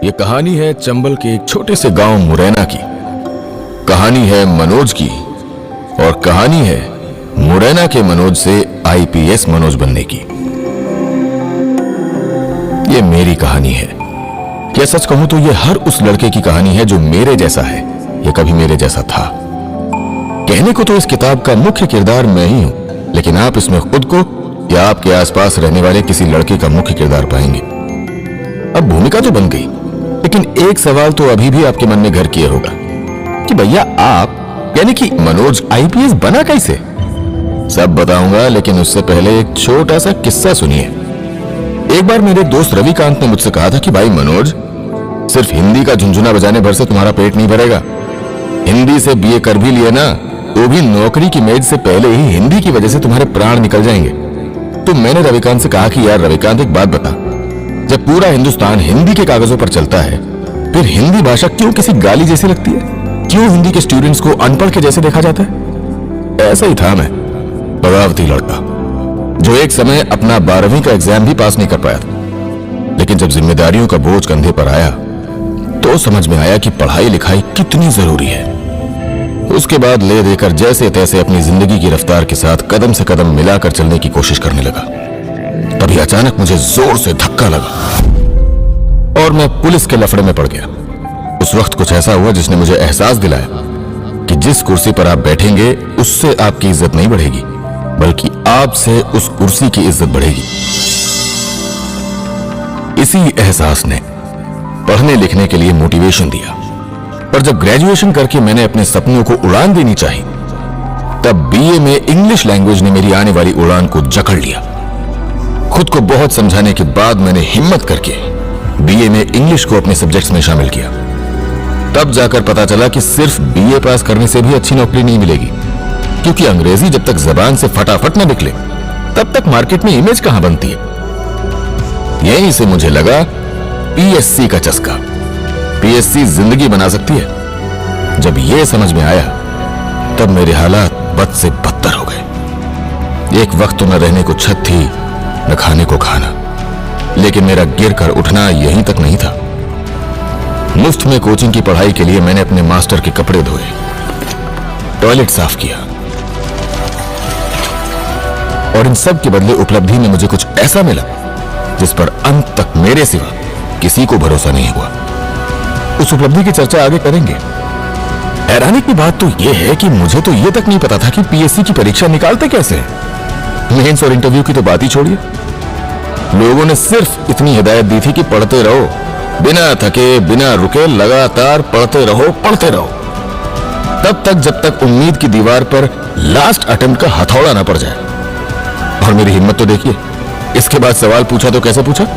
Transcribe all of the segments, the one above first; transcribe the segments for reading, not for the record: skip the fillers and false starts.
ये कहानी है चंबल के एक छोटे से गांव मुरैना की। कहानी है मनोज की और कहानी है मुरैना के मनोज से आईपीएस मनोज बनने की। ये मेरी कहानी है। क्या सच कहूं तो ये हर उस लड़के की कहानी है जो मेरे जैसा है या कभी मेरे जैसा था। कहने को तो इस किताब का मुख्य किरदार मैं ही हूं, लेकिन आप इसमें खुद को या आपके आसपास रहने वाले किसी लड़के का मुख्य किरदार पाएंगे। अब भूमिका तो बन गई, लेकिन एक सवाल तो अभी भी आपके मन में घर किए होगा कि भैया आप यानी कि मनोज आईपीएस बना कैसे? सब बताऊंगा, लेकिन उससे पहले एक छोटा सा किस्सा सुनिए। एक बार मेरे दोस्त रविकांत ने मुझसे कहा था कि भाई मनोज, सिर्फ हिंदी का झुनझुना बजाने भर से तुम्हारा पेट नहीं भरेगा। हिंदी से बीए कर भी लिए ना, तो भी नौकरी की मेज से पहले ही हिंदी की वजह से तुम्हारे प्राण निकल जाएंगे। तो मैंने रविकांत से कहा कि यार रविकांत, एक बात बता, जब पूरा हिंदुस्तान हिंदी के कागजों पर चलता है, फिर हिंदी भाषा क्यों किसी गाली जैसी लगती है? क्यों हिंदी के स्टूडेंट्स को अनपढ़ के जैसे देखा जाता है? ऐसा ही था मैं, बगावती लड़का, जो एक समय अपना 12वीं का एग्जाम भी पास नहीं कर पाया था। लेकिन जब जिम्मेदारियों का बोझ कंधे पर आया तो समझ में आया कि पढ़ाई लिखाई कितनी जरूरी है। उसके बाद ले देकर जैसे तैसे अपनी जिंदगी की रफ्तार के साथ कदम से कदम मिलाकर चलने की कोशिश करने लगा। तभी अचानक मुझे जोर से धक्का लगा और मैं पुलिस के लफड़े में पड़ गया। उस वक्त कुछ ऐसा हुआ जिसने मुझे एहसास दिलाया कि जिस कुर्सी पर आप बैठेंगे उससे आपकी इज्जत नहीं बढ़ेगी, बल्कि आपसे उस कुर्सी की इज्जत बढ़ेगी। इसी एहसास ने पढ़ने लिखने के लिए मोटिवेशन दिया। पर जब ग्रेजुएशन करके मैंने अपने सपनों को उड़ान देनी चाहिए, तब बीए में इंग्लिश लैंग्वेज ने मेरी आने वाली उड़ान को जकड़ लिया। खुद को बहुत समझाने के बाद मैंने हिम्मत करके बीए में इंग्लिश को अपने सब्जेक्ट्स में शामिल किया। तब जाकर पता चला कि सिर्फ बीए पास करने से भी अच्छी नौकरी नहीं मिलेगी, क्योंकि अंग्रेजी जब तक जबान से फटाफट न निकले तब तक मार्केट में इमेज कहां बनती है। यहीं से मुझे लगा पीएससी का चस्का। पीएससी जिंदगी बना सकती है। जब यह समझ में आया तब मेरे हालात बद से बदतर हो गए। एक वक्त तो न रहने को छत थी, न खाने को खाना, लेकिन मेरा गिर कर उठना यहीं तक नहीं था। मुफ्त में कोचिंग की पढ़ाई के लिए मैंने अपने मास्टर के कपड़े धोए, टॉयलेट साफ किया, और इन सब के बदले उपलब्धि में मुझे कुछ ऐसा मिला जिस पर अंत तक मेरे सिवा किसी को भरोसा नहीं हुआ। उस उपलब्धि की चर्चा आगे करेंगे। हैरानी की बात तो यह है कि मुझे तो यह तक नहीं पता था कि पीएससी की परीक्षा निकालते कैसे हैं। मेंस और इंटरव्यू की तो बात ही छोड़िए। लोगों ने सिर्फ इतनी हिदायत दी थी कि पढ़ते रहो, बिना थके बिना रुके लगातार पढ़ते रहो पढ़ते रहो, तब तक जब तक उम्मीद की दीवार पर लास्ट अटेम्प्ट का हथौड़ा ना पड़ जाए। और मेरी हिम्मत तो देखिए। इसके बाद सवाल पूछा तो कैसे पूछा,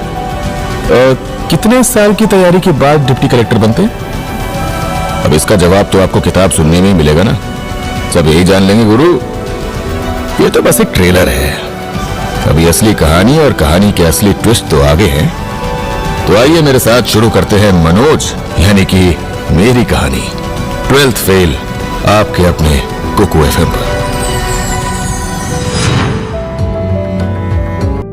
कितने साल की तैयारी के बाद डिप्टी कलेक्टर बनते हैं? अब इसका जवाब तो आपको किताब सुनने में ही मिलेगा ना। सब यही जान लेंगे गुरु, ये तो बस एक ट्रेलर है। अभी असली कहानी और कहानी के असली ट्विस्ट तो आगे हैं। तो आइए मेरे साथ शुरू करते हैं मनोज यानी कि मेरी कहानी 12th फेल, आपके अपने कुकू एफएम पर।